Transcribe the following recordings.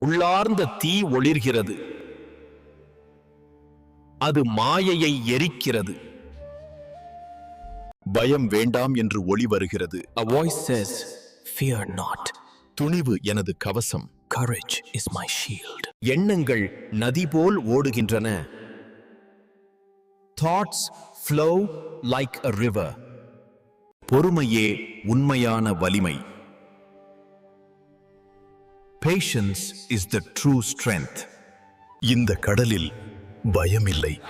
உள்ளார்ந்த தீ ஒளிர்கிறது. அது மாயையை எரிக்கிறது. பயம் வேண்டாம் என்று ஒளி வருகிறது. A voice says, "Fear not." துணிவு எனது கவசம். Courage is my shield. எண்ணங்கள் நதி போல் ஓடுகின்றன. Thoughts flow like a river. பொறுமையே உண்மையான வலிமை. Patience is the true strength. இந்த கடலில் பயமில்லை.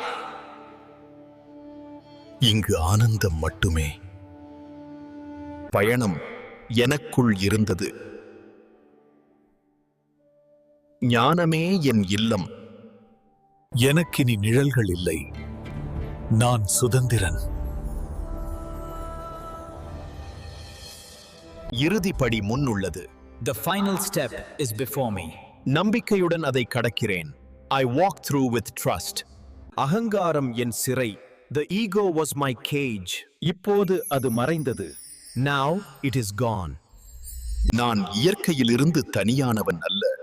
இங்கு ஆனந்தம் மட்டுமே. பயணம் எனக்குள் இருந்தது. ஞானமே என் இல்லம். எனக்கினி நிழல்கள் இல்லை. நான் Suthanthiran. இறுதிப்படி முன்னுள்ளது. The final step is before me. நம்பிக்கையுடன் அதை கடக்கிறேன். I walk through with trust. அகங்காரம் என் சிறை. The ego was my cage. இப்போது அது மறைந்தது. Now it is gone. நான் இயற்கையிலிருந்து தனியானவன் அல்ல.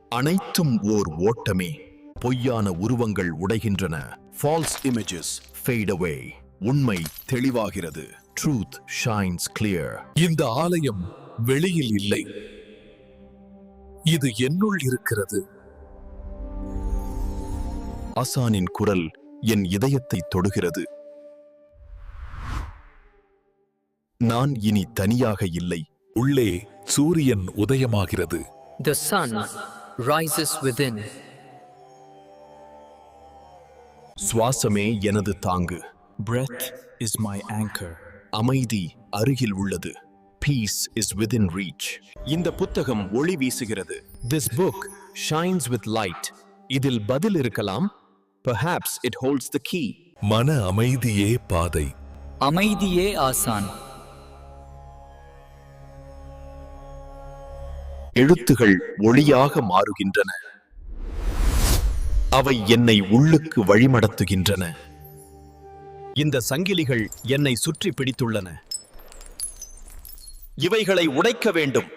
அனைத்தும் ஓர் ஓட்டமே. பொய்யான உருவங்கள் உடைகின்றன. False images fade away. உண்மை தெளிவாகிறது. Truth shines clear. இந்த ஆலயம் வெளியில் இல்லை. இது என்னுள் இருக்கிறது. ஆசானின் குரல் என் இதயத்தை தொடுகிறது. நான் இனி தனியாக இல்லை. உள்ளே சூரியன் உதயமாகிறது. The sun rises within. சுவாசமே எனது தாங்கு. Breath is my anchor. அமைதி அருகில் உள்ளது. Peace is within reach. இந்த புத்தகம் ஒளி வீசுகிறது. This book shines with light. இதில் பதில் இருக்கலாம். Perhaps it holds the key. மன அமைதியே பாதை. அமைதியே ஆசான். எழுத்துகள் ஒளியாக மாறுகின்றன. அவை என்னை உள்ளுக்கு வழிநடத்துகின்றன. இந்த சங்கிலிகள் என்னை சுற்றி பிடித்துள்ளன. இவைகளை உடைக்க வேண்டும்.